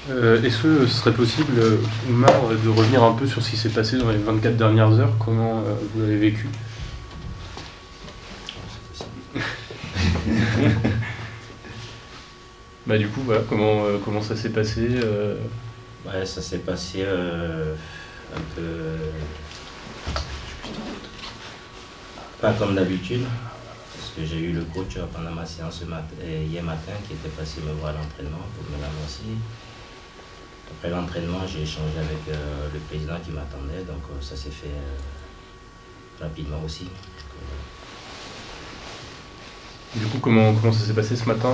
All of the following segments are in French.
Est-ce que ce serait possible, Oumar, de revenir un peu sur ce qui s'est passé dans les 24 dernières heures? Comment vous l'avez vécu? Bah, du coup, voilà, comment ça s'est passé? Ouais, ça s'est passé un peu pas comme d'habitude, parce que j'ai eu le coach pendant ma séance hier matin qui était passé me voir à l'entraînement pour me l'annoncer. Après l'entraînement, j'ai échangé avec le président qui m'attendait, donc ça s'est fait rapidement aussi. Du coup, comment ça s'est passé ce matin?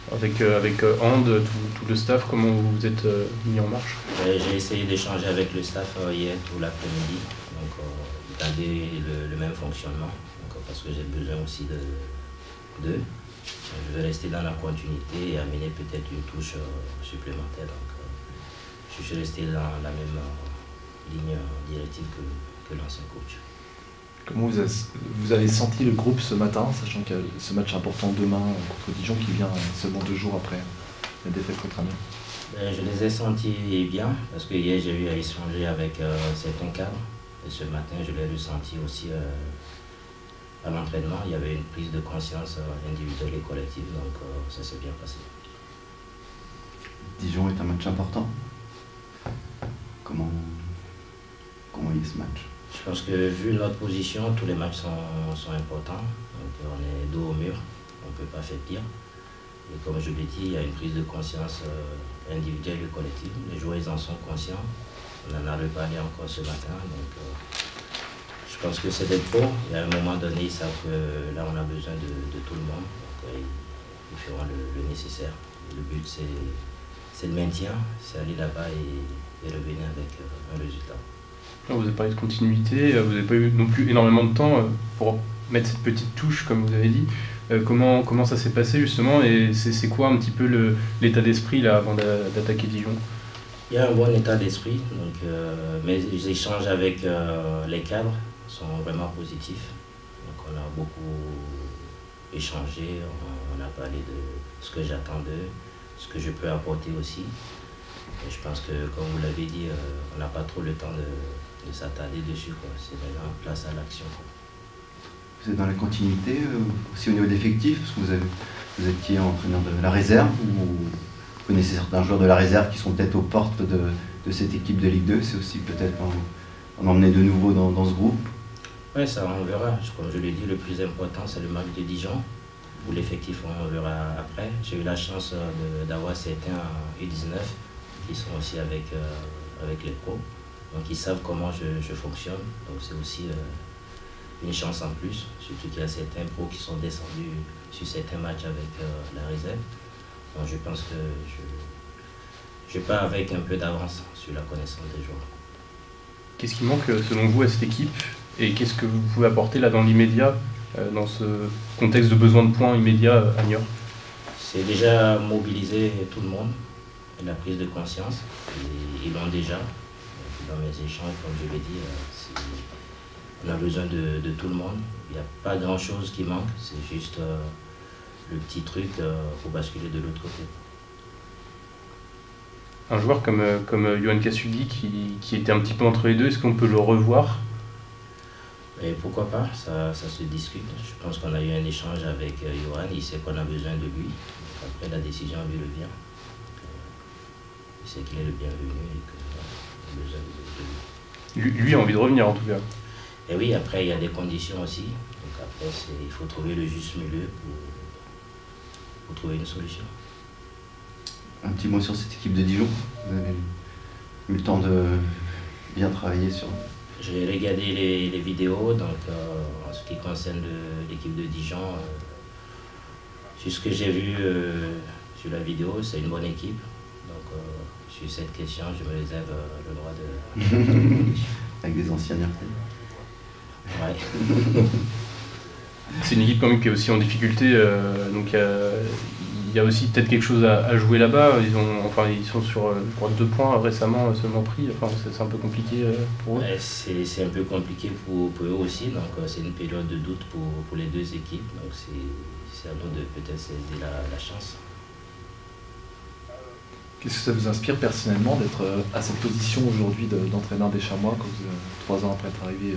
Avec And, tout le staff, comment vous vous êtes mis en marche? J'ai essayé d'échanger avec le staff hier tout l'après-midi, donc garder le même fonctionnement, donc, parce que j'ai besoin aussi d'eux. Je vais rester dans la continuité et amener peut-être une touche supplémentaire. Donc, je suis resté dans la même ligne directive que l'ancien coach. Comment vous avez senti le groupe ce matin, sachant qu'il y a ce match important demain contre Dijon qui vient seulement 2 jours après la défaite contre Amiens? Je les ai sentis bien, parce que hier j'ai eu à échanger avec certains cadres, et ce matin je l'ai ressenti aussi à l'entraînement. Il y avait une prise de conscience individuelle et collective, donc ça s'est bien passé. Dijon est un match important. Comment il est ce match? Je pense que vu notre position, tous les matchs sont importants. Donc on est dos au mur, on ne peut pas faire pire. Et comme je l'ai dit, il y a une prise de conscience individuelle et collective. Les joueurs ils en sont conscients. On en a reparlé encore ce matin. Donc je pense que c'est des pros. Et à un moment donné, ils savent que là on a besoin de tout le monde. Donc ils feront le nécessaire. Et le but c'est le maintien, c'est aller là-bas et revenir avec un résultat. Vous avez parlé de continuité, vous n'avez pas eu non plus énormément de temps pour mettre cette petite touche, comme vous avez dit. Comment ça s'est passé justement, et c'est quoi un petit peu l'état d'esprit là avant d'attaquer Dijon? Il y a un bon état d'esprit, mes échanges avec les cadres sont vraiment positifs. Donc on a beaucoup échangé, on a parlé de ce que j'attends d'eux, ce que je peux apporter aussi. Et je pense que, comme vous l'avez dit, on n'a pas trop le temps de s'attarder dessus. C'est maintenant place à l'action. Vous êtes dans la continuité aussi au niveau de l'effectif, parce que vous étiez entraîneur de la réserve, ou vous connaissez certains joueurs de la réserve qui sont peut-être aux portes de cette équipe de Ligue 2, c'est aussi peut-être en emmener de nouveau dans ce groupe? Oui, ça on verra. Comme je l'ai dit, le plus important c'est le match de Dijon, où l'effectif on verra après. J'ai eu la chance d'avoir certains en U19 qui sont aussi avec les pros. Donc ils savent comment je fonctionne, donc c'est aussi une chance en plus, surtout qu'il y a certains pros qui sont descendus sur certains matchs avec la réserve. Donc je pense que je pars avec un peu d'avance sur la connaissance des joueurs. Qu'est-ce qui manque selon vous à cette équipe, et qu'est-ce que vous pouvez apporter là dans l'immédiat, dans ce contexte de besoin de points immédiat à Niort? C'est déjà mobiliser tout le monde, la prise de conscience, ils l'ont déjà. Dans mes échanges, comme je l'ai dit, on a besoin de tout le monde. Il n'y a pas grand-chose qui manque, c'est juste le petit truc pour basculer de l'autre côté. Un joueur comme Yohan Kassubi qui était un petit peu entre les deux, est-ce qu'on peut le revoir? Et pourquoi pas, ça se discute. Je pense qu'on a eu un échange avec Yohan, il sait qu'on a besoin de lui. Après, la décision lui revient. Il sait qu'il est le bienvenu et que lui a envie de revenir en tout cas. Et oui, après il y a des conditions aussi. Donc après il faut trouver le juste milieu pour trouver une solution. Un petit mot sur cette équipe de Dijon. Vous avez eu le temps de bien travailler sur... J'ai regardé les vidéos, donc en ce qui concerne l'équipe de Dijon, sur ce que j'ai vu sur la vidéo, c'est une bonne équipe. Donc sur cette question, je me réserve le droit de... Avec des anciens Niortais. Ouais. C'est une équipe quand même qui est aussi en difficulté, donc il y a aussi peut-être quelque chose à jouer là-bas. Ils sont sur 2 points récemment seulement pris, c'est un peu compliqué pour eux. Ouais, c'est un peu compliqué pour eux aussi, donc c'est une période de doute pour les deux équipes, donc c'est à nous de peut-être saisir la chance. Qu'est-ce que ça vous inspire personnellement d'être à cette position aujourd'hui d'entraîneur des Chamois quand vous, 3 ans après être arrivé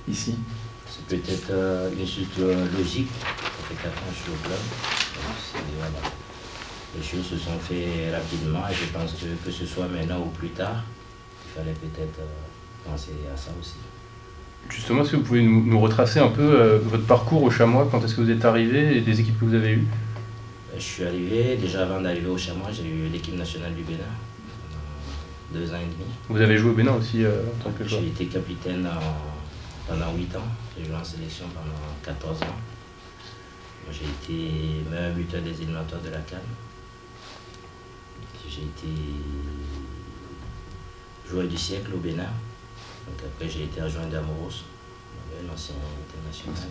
ici? C'est peut-être une suite logique. Ça fait 4 ans que je suis au club. Donc, voilà. Les choses se sont faites rapidement et je pense que ce soit maintenant ou plus tard, il fallait peut-être penser à ça aussi. Justement, est-ce que vous pouvez nous retracer un peu votre parcours au Chamois? Quand est-ce que vous êtes arrivé et des équipes que vous avez eues? Je suis arrivé, déjà avant d'arriver au Chamois, j'ai eu l'équipe nationale du Bénin pendant 2 ans et demi. Vous avez joué au Bénin aussi en tant que joueur? J'ai été capitaine pendant 8 ans, j'ai joué en sélection pendant 14 ans. J'ai été meilleur buteur des éliminatoires de la CAN. J'ai été joueur du siècle au Bénin. Donc après j'ai été adjoint d'Amoros, l'ancien international.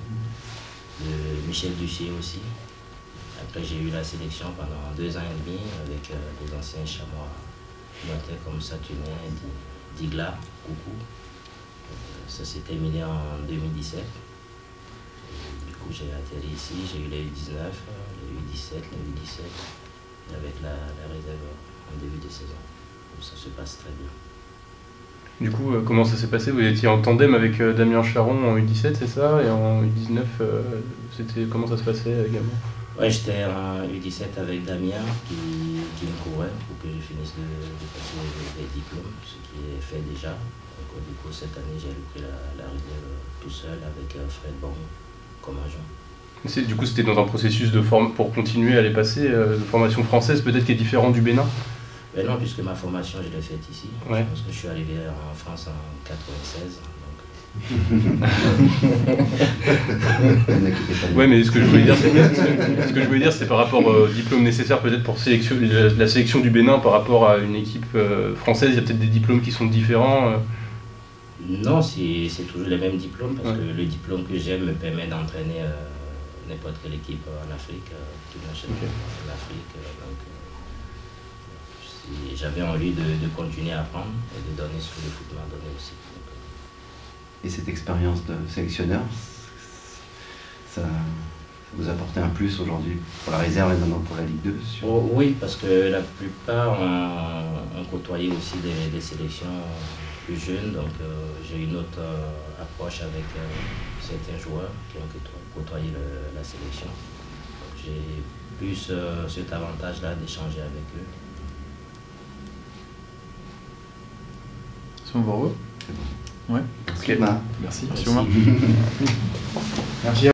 De Michel Dussier aussi. Après, j'ai eu la sélection pendant 2 ans et demi avec les anciens Chamois comme Saturnin, Digla, Coucou. Ça s'est terminé en 2017. Et du coup, j'ai atterri ici, j'ai eu les U19, les U17, les U17, et avec la réserve en début de saison. Donc ça se passe très bien. Du coup, comment ça s'est passé? Vous étiez en tandem avec Damien Charon en U17, c'est ça? Et en U19, comment ça se passait également? Ouais, j'étais en U17 avec Damien qui me courait pour que je finisse de passer les diplômes, ce qui est fait déjà. Donc, du coup, cette année, j'ai repris la réserve tout seul avec Fred Bon comme agent. Du coup, c'était dans un processus pour continuer à les passer, de formation française, peut-être qui est différent du Bénin? Ben non, puisque ma formation, je l'ai faite ici. Ouais. Parce que je suis arrivé en France en 96. Ouais, mais ce que je voulais dire, c'est par rapport au diplôme nécessaire peut-être pour la sélection du Bénin par rapport à une équipe française. Il y a peut-être des diplômes qui sont différents. Non, c'est toujours les mêmes diplômes parce que le diplôme que j'ai me permet d'entraîner n'importe quelle équipe en Afrique, en Afrique. J'avais envie de continuer à apprendre et de donner ce que le foot m'a donné aussi. Et cette expérience de sélectionneur, ça vous apporte un plus aujourd'hui pour la réserve et maintenant pour la Ligue 2 Oui, parce que la plupart ont côtoyé aussi des sélections plus jeunes, donc j'ai une autre approche avec certains joueurs qui ont côtoyé la sélection. J'ai plus cet avantage-là d'échanger avec eux. C'est bon pour vous? C'est bon. Ouais. Ok. Merci. Merci. Merci.